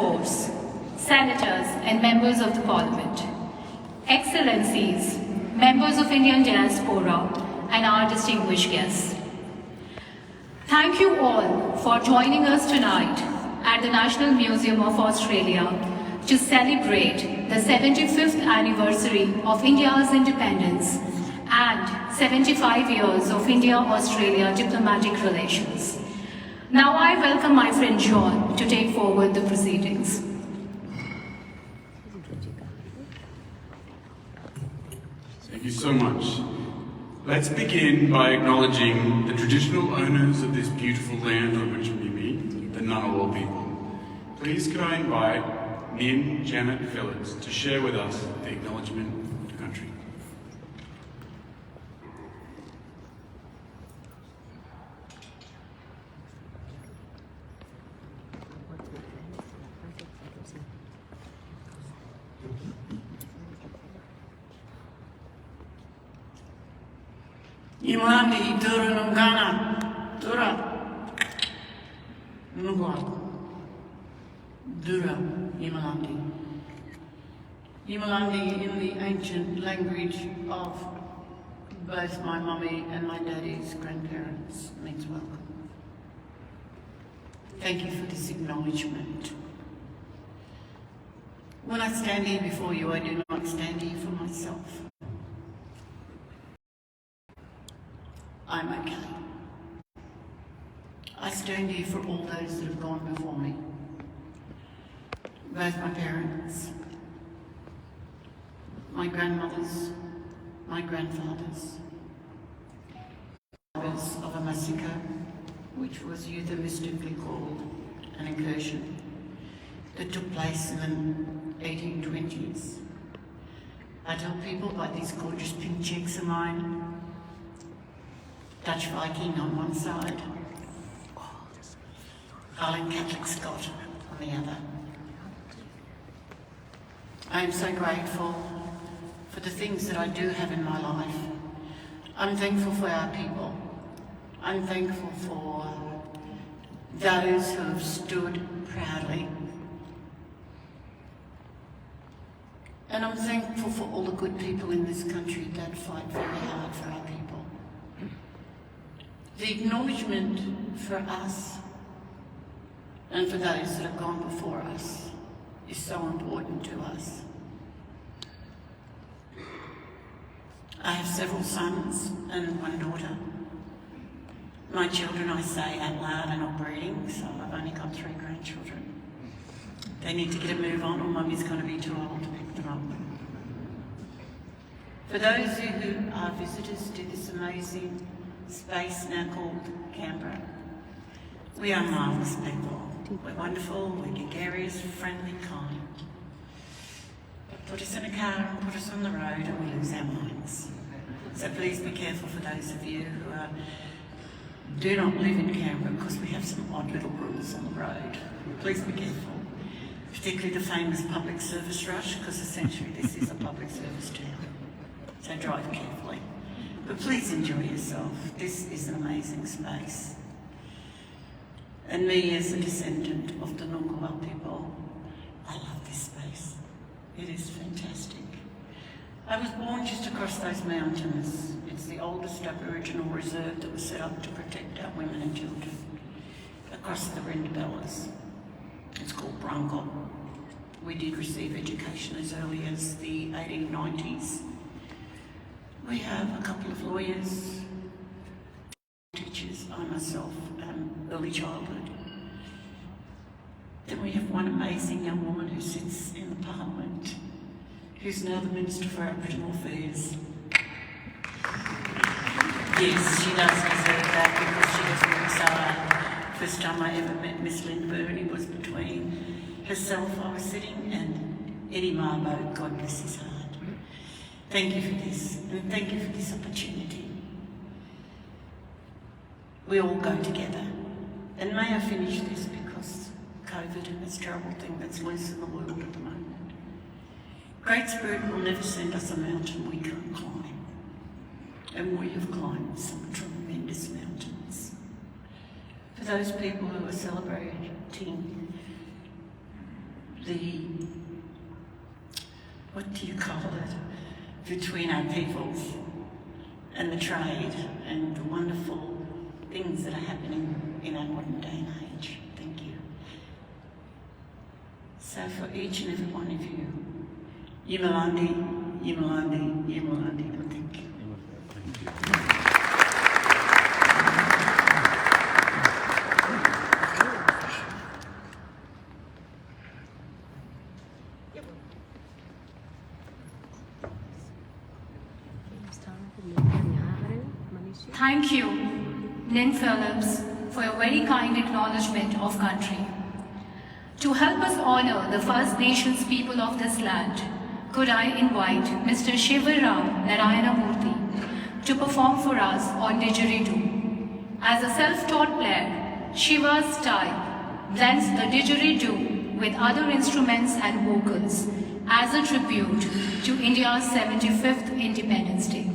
Hosts, Senators and Members of the Parliament, Excellencies, Members of Indian Diaspora and our distinguished guests. Thank you all for joining us tonight at the National Museum of Australia to celebrate the 75th anniversary of India's independence and 75 years of India-Australia diplomatic relations. Now I welcome my friend John to take forward the proceedings. Thank you so much. Let's begin by acknowledging the traditional owners of this beautiful land on which we meet, the Ngunnawal people. Please could I invite Nin Janet Phillips to share with us the acknowledgement to country. Imandi Dura Nungana Dura Nungwa Dura Imalandi. Imalandi in the ancient language of both my mummy and my daddy's grandparents means welcome. Thank you for this acknowledgement. When I stand here before you, I do not stand here for myself. I'm okay. I stand here for all those that have gone before me. Both my parents, my grandmothers, my grandfathers, of a massacre, which was euphemistically called an incursion, that took place in the 1820s. I tell people about these gorgeous pink cheeks of mine, Dutch Viking on one side, Highland Catholic Scot on the other. I am so grateful for the things that I do have in my life. I'm thankful for our people. I'm thankful for those who have stood proudly. And I'm thankful for all the good people in this country that fight very hard for our people. The acknowledgement for us and for those that have gone before us is so important to us. I have several sons and one daughter. My children, I say out loud, are not breeding, so I've only got 3 grandchildren. They need to get a move on or mummy's going to be too old to pick them up. For those who are visitors to this amazing space now called Canberra, we are marvellous people. We're wonderful, we're gregarious, friendly, kind. But put us in a car and put us on the road and we lose our minds. So please be careful for those of you who do not live in Canberra, because we have some odd little rules on the road. Please be careful, particularly the famous public service rush, because essentially this is a public service town. So drive carefully. But please enjoy yourself. This is an amazing space. And me, as a descendant of the Ngunnawal people, I love this space. It is fantastic. I was born just across those mountains. It's the oldest Aboriginal reserve that was set up to protect our women and children across the Rindabellas. It's called Brungle. We did receive education as early as the 1890s. We have a couple of lawyers, teachers, I myself, early childhood. Then we have one amazing young woman who sits in the Parliament, who's now the Minister for Aboriginal Affairs. Yes, she does deserve that because she has worked so hard. First time I ever met Miss Lynn Burney was between herself, I was sitting, and Eddie Marbo, God bless his heart. Thank you for this, and thank you for this opportunity. We all go together. And may I finish this, because COVID and this terrible thing that's loose in the world at the moment. Great Spirit will never send us a mountain we can't climb. And we have climbed some tremendous mountains. For those people who are celebrating the, what do you call it, between our peoples and the trade and the wonderful things that are happening in our modern day and age. Thank you. So for each and every one of you, Yimilandi, Yimilandi, Yimilandi, thank you. Thank you, Lynn Phillips, for your very kind acknowledgement of country. To help us honor the First Nations people of this land, could I invite Mr. Shivaram Narayanamurthy to perform for us on didgeridoo. As a self-taught player, Shiva's style blends the didgeridoo with other instruments and vocals as a tribute to India's 75th Independence Day.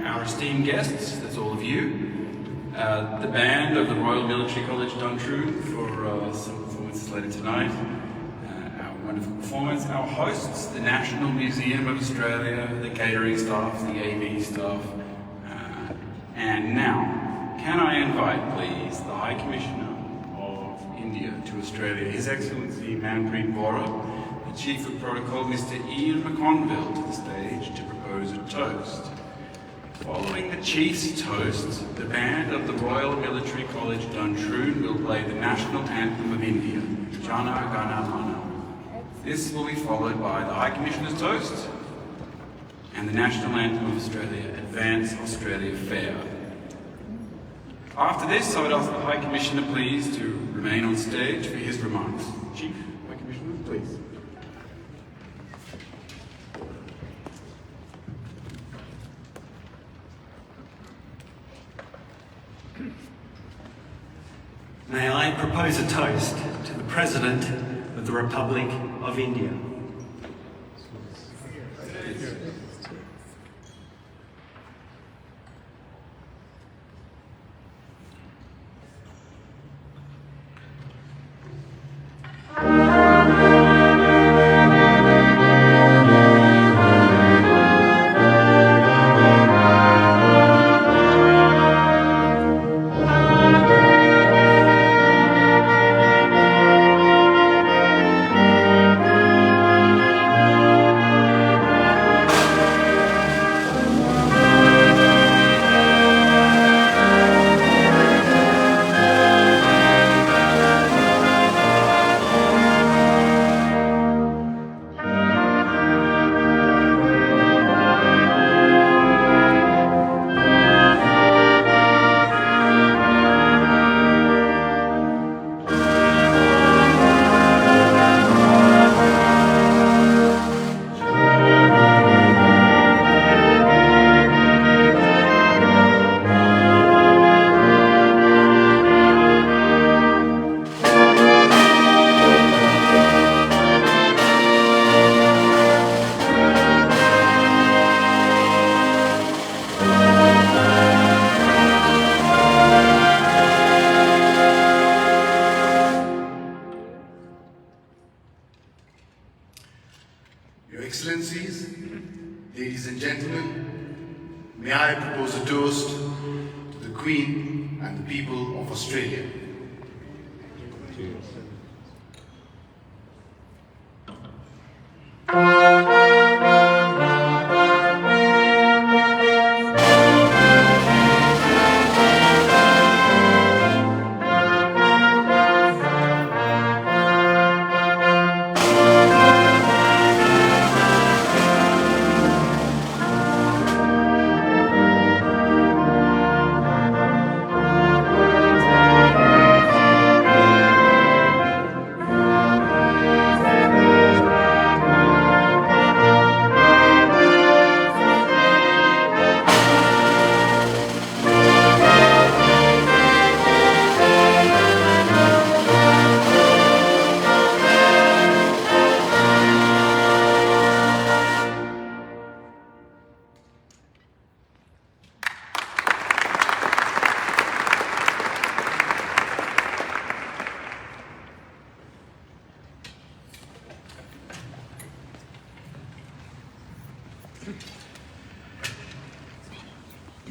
our esteemed guests, that's all of you, the band of the Royal Military College Duntroon for some performances later tonight, our wonderful performance, our hosts, the National Museum of Australia, the catering staff, the AV staff, and now, can I invite please the High Commissioner of India to Australia, His Excellency Manpreet Bora, the Chief of Protocol, Mr. Ian McConville, to the stage to propose a toast. Following the Chief's toast, the band of the Royal Military College Duntroon will play the national anthem of India, Jana Gana Mana. This will be followed by the High Commissioner's toast and the national anthem of Australia, Advance Australia Fair. After this, I would ask the High Commissioner please to remain on stage for his remarks. Chief, High Commissioner, please. May I propose a toast to the President of the Republic of India. Your Excellencies, ladies and gentlemen, may I propose a toast to the Queen and the people of Australia. Cheers.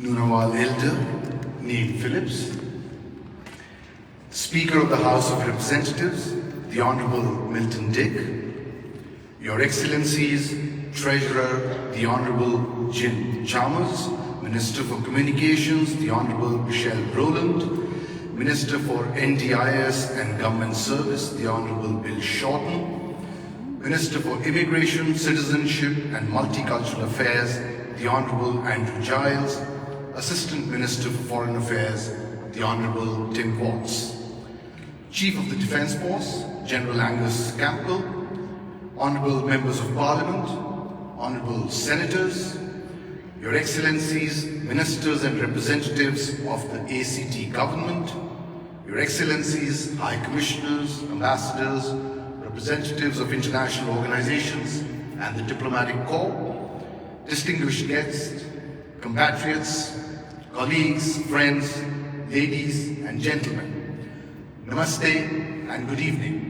Noonawal Elder Neil Phillips, Speaker of the House of Representatives, the Honourable Milton Dick, Your Excellencies, Treasurer, the Honourable Jim Chalmers, Minister for Communications, the Honourable Michelle Brolland, Minister for NDIS and Government Service, the Honourable Bill Shorten, Minister for Immigration, Citizenship and Multicultural Affairs, the Honourable Andrew Giles, Assistant Minister for Foreign Affairs, the Honourable Tim Watts, Chief of the Defence Force, General Angus Campbell, Honourable Members of Parliament, Honourable Senators, Your Excellencies, Ministers and Representatives of the ACT Government, Your Excellencies, High Commissioners, Ambassadors, representatives of international organizations and the Diplomatic Corps, distinguished guests, compatriots, colleagues, friends, ladies and gentlemen, Namaste and good evening.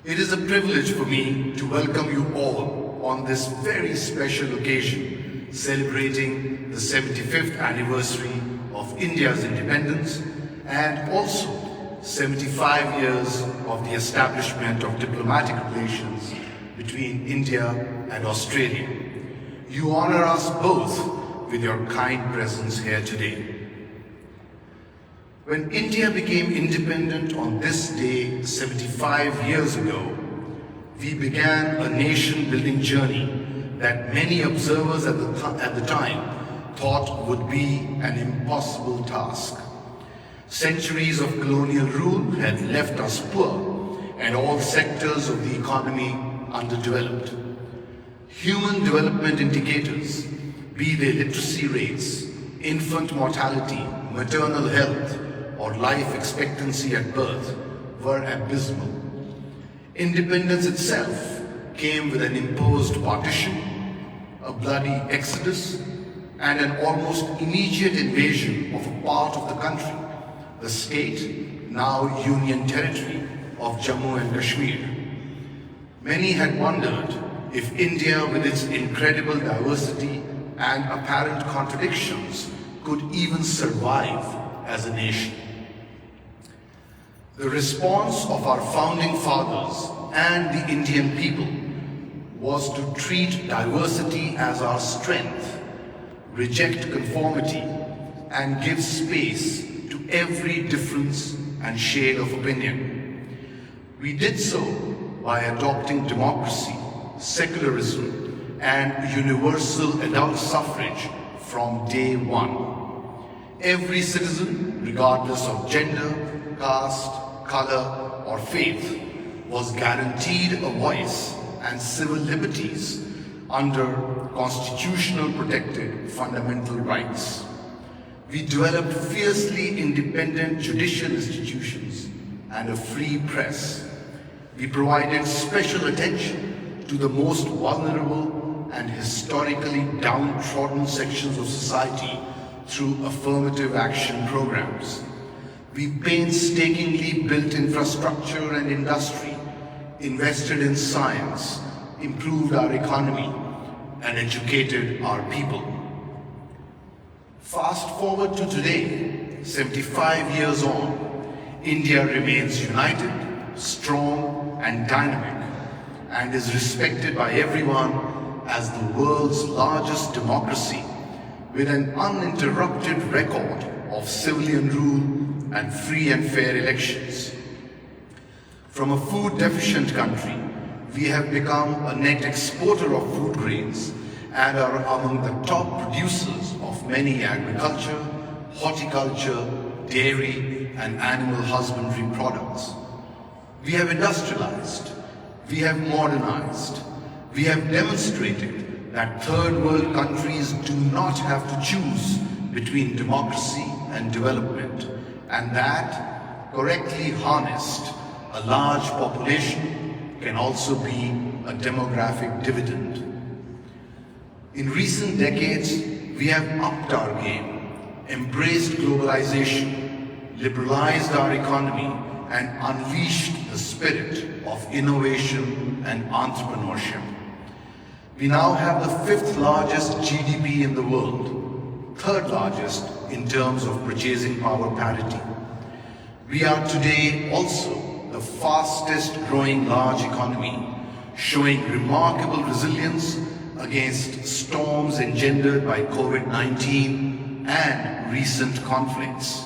It is a privilege for me to welcome you all on this very special occasion celebrating the 75th anniversary of India's independence and also 75 years of the establishment of diplomatic relations between India and Australia. You honor us both with your kind presence here today. When India became independent on this day 75 years ago, we began a nation-building journey that many observers at the time thought would be an impossible task. Centuries of colonial rule had left us poor and all sectors of the economy underdeveloped. Human development indicators, be they literacy rates, infant mortality, maternal health, or life expectancy at birth, were abysmal. Independence itself came with an imposed partition, a bloody exodus, and an almost immediate invasion of a part of the country, the state, now Union Territory, of Jammu and Kashmir. Many had wondered if India, with its incredible diversity and apparent contradictions, could even survive as a nation. The response of our founding fathers and the Indian people was to treat diversity as our strength, reject conformity, and give space to every difference and shade of opinion. We did so by adopting democracy, secularism, and universal adult suffrage from day one. Every citizen, regardless of gender, caste, color, or faith, was guaranteed a voice and civil liberties under constitutional protected fundamental rights. We developed fiercely independent judicial institutions and a free press. We provided special attention to the most vulnerable and historically downtrodden sections of society through affirmative action programs. We painstakingly built infrastructure and industry, invested in science, improved our economy, and educated our people. Fast forward to today, 75 years on, India remains united, strong, and dynamic, and is respected by everyone as the world's largest democracy, with an uninterrupted record of civilian rule and free and fair elections. From a food-deficient country, we have become a net exporter of food grains and are among the top producers of many agriculture, horticulture, dairy, and animal husbandry products. We have industrialized, we have modernized, we have demonstrated that third world countries do not have to choose between democracy and development, and that, correctly harnessed, a large population can also be a demographic dividend. In recent decades, we have upped our game, embraced globalization, liberalized our economy, and unleashed the spirit of innovation and entrepreneurship. We now have the 5th largest GDP in the world, 3rd largest in terms of purchasing power parity. We are today also the fastest growing large economy, showing remarkable resilience against storms engendered by COVID-19 and recent conflicts.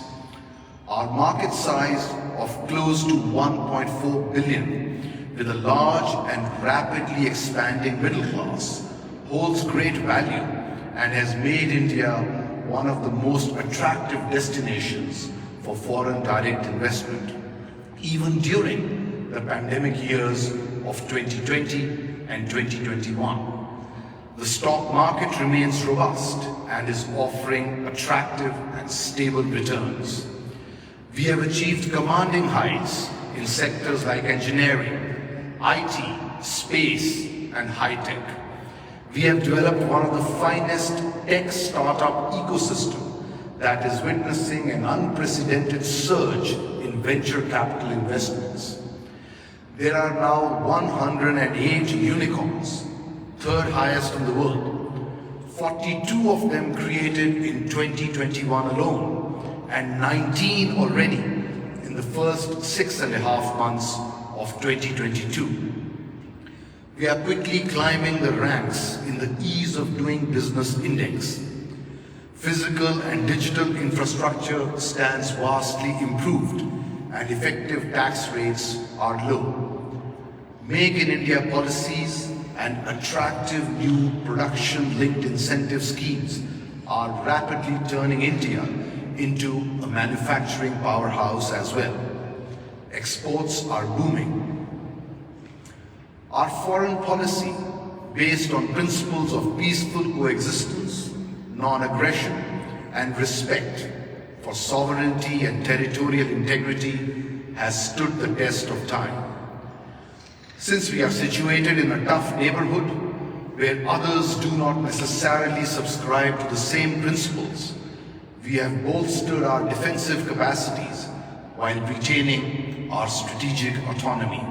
Our market size of close to 1.4 billion, with a large and rapidly expanding middle class, holds great value and has made India one of the most attractive destinations for foreign direct investment, even during the pandemic years of 2020 and 2021. The stock market remains robust and is offering attractive and stable returns. We have achieved commanding heights in sectors like engineering, IT, space, and high-tech. We have developed one of the finest tech startup ecosystem that is witnessing an unprecedented surge in venture capital investments. There are now 108 unicorns, third highest in the world, 42 of them created in 2021 alone, and 19 already in the first 6.5 months of 2022. We are quickly climbing the ranks in the Ease of Doing Business Index. Physical and digital infrastructure stands vastly improved and effective tax rates are low. Make in India policies and attractive new production-linked incentive schemes are rapidly turning India into a manufacturing powerhouse as well. Exports are booming. Our foreign policy, based on principles of peaceful coexistence, non-aggression, and respect for sovereignty and territorial integrity, has stood the test of time. Since we are situated in a tough neighborhood where others do not necessarily subscribe to the same principles, we have bolstered our defensive capacities while retaining our strategic autonomy.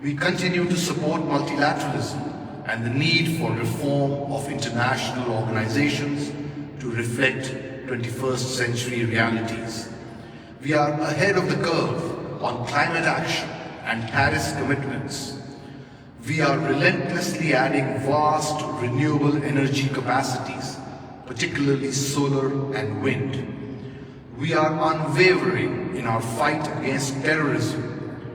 We continue to support multilateralism and the need for reform of international organizations to reflect 21st century realities. We are ahead of the curve on climate action and Paris commitments. We are relentlessly adding vast renewable energy capacities, particularly solar and wind. We are unwavering in our fight against terrorism,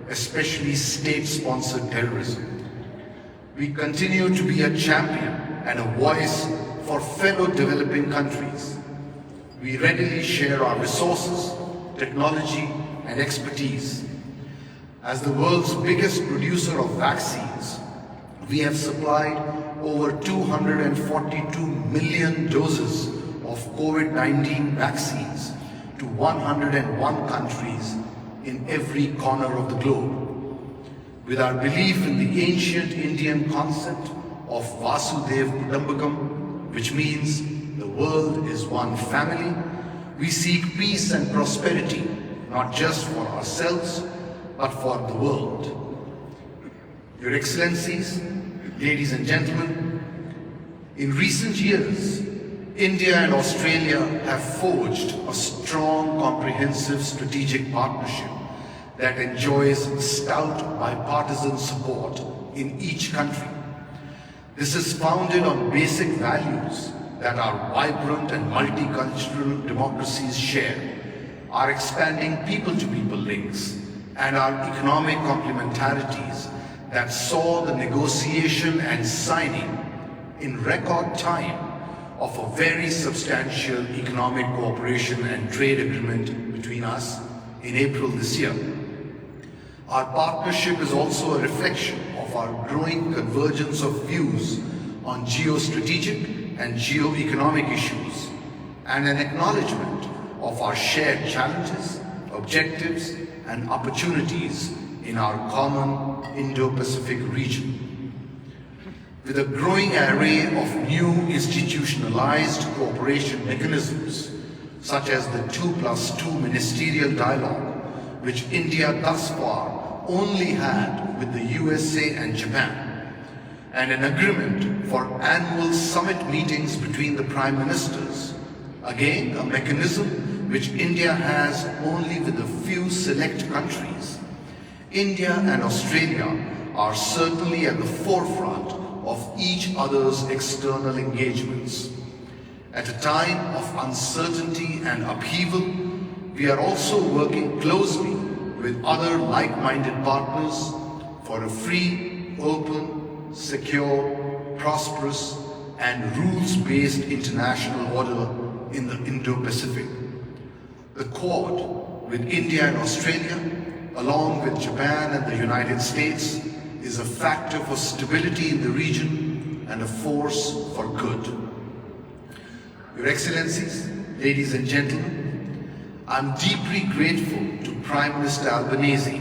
especially state-sponsored terrorism. We continue to be a champion and a voice for fellow developing countries. We readily share our resources, technology, and expertise. As the world's biggest producer of vaccines, we have supplied over 242 million doses of COVID-19 vaccines to 101 countries in every corner of the globe. With our belief in the ancient Indian concept of Vasudhaiva Kutumbakam, which means the world is one family, we seek peace and prosperity, not just for ourselves, but for the world. Your Excellencies, ladies and gentlemen, in recent years, India and Australia have forged a strong, comprehensive strategic partnership that enjoys stout bipartisan support in each country. This is founded on basic values that our vibrant and multicultural democracies share, our expanding people-to-people links, and our economic complementarities that saw the negotiation and signing in record time of a very substantial economic cooperation and trade agreement between us in April this year. Our partnership is also a reflection of our growing convergence of views on geostrategic and geo-economic issues, and an acknowledgement of our shared challenges, objectives, and opportunities in our common Indo-Pacific region. With a growing array of new institutionalized cooperation mechanisms, such as the 2+2 ministerial dialogue, which India thus far only had with the USA and Japan, and an agreement for annual summit meetings between the Prime Ministers, again a mechanism which India has only with a few select countries. India and Australia are certainly at the forefront of each other's external engagements. At a time of uncertainty and upheaval, we are also working closely with other like-minded partners for a free, open, secure, prosperous, and rules-based international order in the Indo-Pacific. The Quad, with India and Australia, along with Japan and the United States, is a factor for stability in the region and a force for good. Your Excellencies, ladies and gentlemen, I'm deeply grateful to Prime Minister Albanese,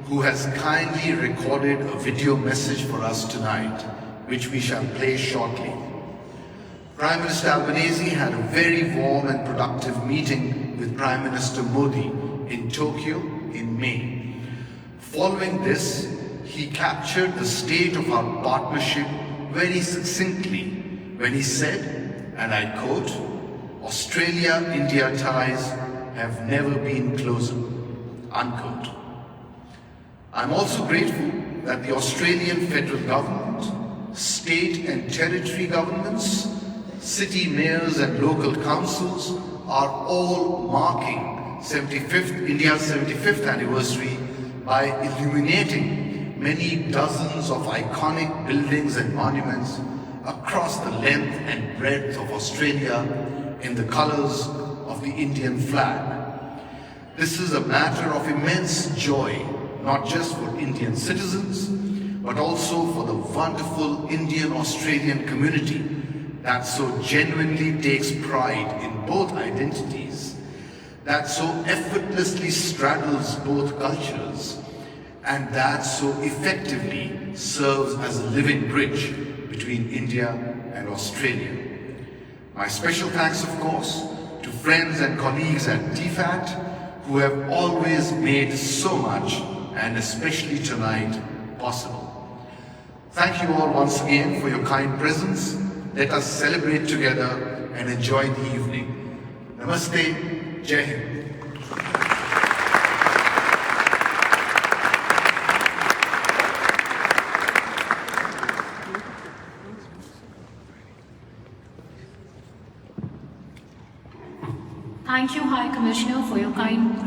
who has kindly recorded a video message for us tonight which we shall play shortly. Prime Minister Albanese had a very warm and productive meeting with Prime Minister Modi in Tokyo in May. Following this, he captured the state of our partnership very succinctly when he said, and I quote, "Australia-India ties have never been closer," unquote. I'm also grateful that the Australian federal government, state and territory governments, city mayors and local councils are all marking India's 75th anniversary by illuminating many dozens of iconic buildings and monuments across the length and breadth of Australia in the colours of the Indian flag. This is a matter of immense joy, not just for Indian citizens, but also for the wonderful Indian-Australian community that so genuinely takes pride in both identities, that so effortlessly straddles both cultures, and that so effectively serves as a living bridge between India and Australia. My special thanks, of course, to friends and colleagues at DFAT who have always made so much, and especially tonight, possible. Thank you all once again for your kind presence. Let us celebrate together and enjoy the evening. Namaste. Jai Hind. Thank you, High Commissioner, for your kind